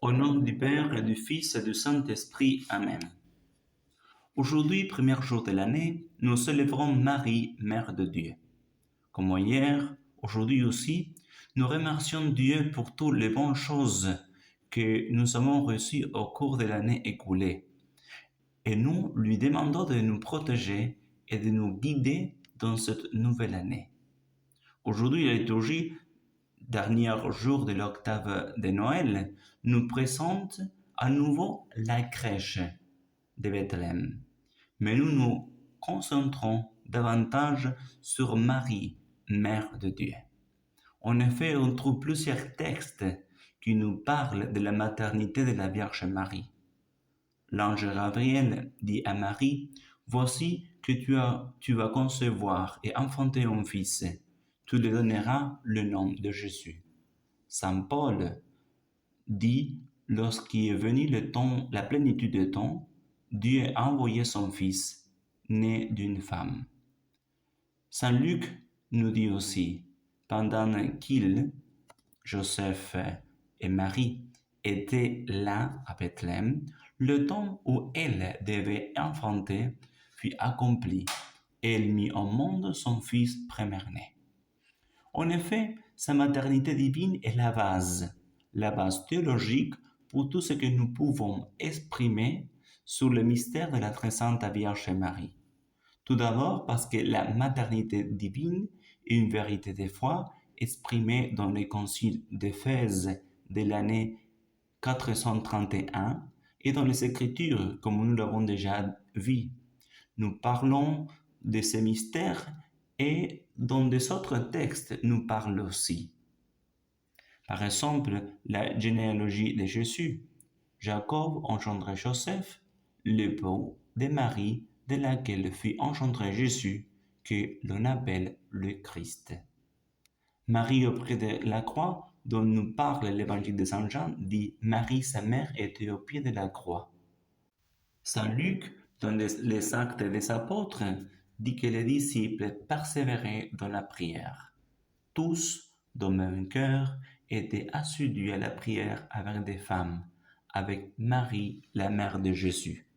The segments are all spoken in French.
Au nom du Père et du Fils et du Saint-Esprit. Amen. Aujourd'hui, premier jour de l'année, nous célébrons Marie, Mère de Dieu. Comme hier, aujourd'hui aussi, nous remercions Dieu pour toutes les bonnes choses que nous avons reçues au cours de l'année écoulée. Et nous lui demandons de nous protéger et de nous guider dans cette nouvelle année. Aujourd'hui, la liturgie, dernier jour de l'octave de Noël, nous présente à nouveau la crèche de Bethléem. Mais nous nous concentrons davantage sur Marie, Mère de Dieu. En effet, on trouve plusieurs textes qui nous parlent de la maternité de la Vierge Marie. L'ange Gabriel dit à Marie, « Voici que tu vas concevoir et enfanter un fils. Tu lui donneras le nom de Jésus. » Saint Paul dit, lorsqu'il est venu le temps, la plénitude du temps, Dieu a envoyé son Fils, né d'une femme. Saint Luc nous dit aussi, pendant qu'il, Joseph et Marie étaient là à Bethléem, le temps où elle devait enfanter fut accompli et elle mit au monde son fils premier-né. En effet, sa maternité divine est la base théologique pour tout ce que nous pouvons exprimer sur le mystère de la très sainte Vierge Marie. Tout d'abord parce que la maternité divine est une vérité de foi exprimée dans le concile d'Éphèse de l'année 431 et dans les Écritures, comme nous l'avons déjà vu. Nous parlons de ces mystères et dans des autres textes nous parlent aussi. Par exemple, la généalogie de Jésus. Jacob engendrait Joseph, l'époux de Marie, de laquelle fut engendré Jésus, que l'on appelle le Christ. Marie auprès de la croix, dont nous parle l'évangile de Saint Jean, dit « Marie, sa mère, était au pied de la croix ». Saint Luc, dans les Actes des Apôtres, dit que les disciples persévéraient dans la prière. Tous, d'un même cœur, étaient assidus à la prière avec des femmes, avec Marie, la mère de Jésus.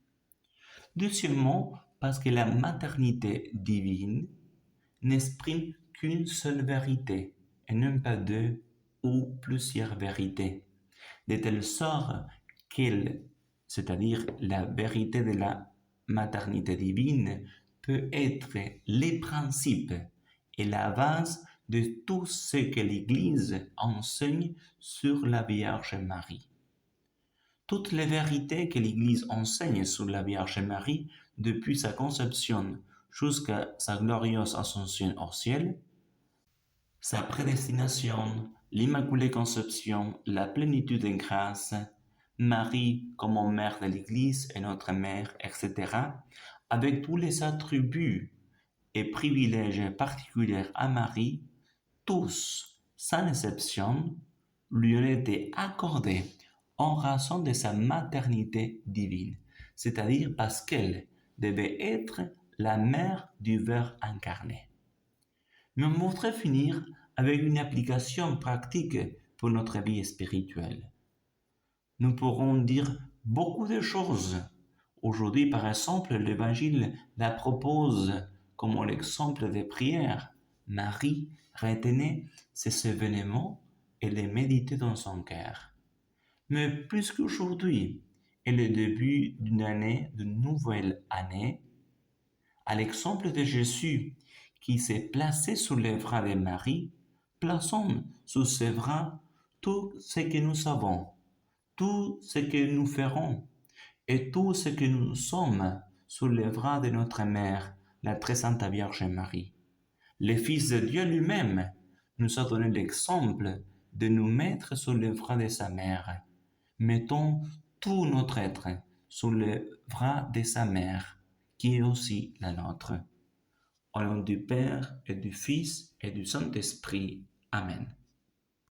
Deuxièmement, parce que la maternité divine n'exprime qu'une seule vérité, et non pas deux ou plusieurs vérités, de telle sorte qu'elle, c'est-à-dire la vérité de la maternité divine, peut être les principes et la base de tout ce que l'Église enseigne sur la Vierge Marie. Toutes les vérités que l'Église enseigne sur la Vierge Marie depuis sa conception jusqu'à sa glorieuse ascension au ciel, sa prédestination, l'Immaculée Conception, la plénitude de grâce, Marie comme mère de l'Église et notre mère, etc., avec tous les attributs et privilèges particuliers à Marie, tous, sans exception, lui ont été accordés en raison de sa maternité divine, c'est-à-dire parce qu'elle devait être la mère du Verbe incarné. Mais on voudrait finir avec une application pratique pour notre vie spirituelle. Nous pourrons dire beaucoup de choses. Aujourd'hui, par exemple, l'Évangile la propose comme l'exemple des prières. Marie, retenez ces événements et les méditez dans son cœur. Mais plus qu'aujourd'hui est le début d'une année, d'une nouvelle année, à l'exemple de Jésus qui s'est placé sous les bras de Marie, plaçons sous ses bras tout ce que nous savons, tout ce que nous ferons et tout ce que nous sommes sous les bras de notre Mère, la très sainte Vierge Marie. Le Fils de Dieu lui-même nous a donné l'exemple de nous mettre sous les bras de sa mère. Mettons tout notre être sous les bras de sa mère, qui est aussi la nôtre. Au nom du Père et du Fils et du Saint-Esprit. Amen.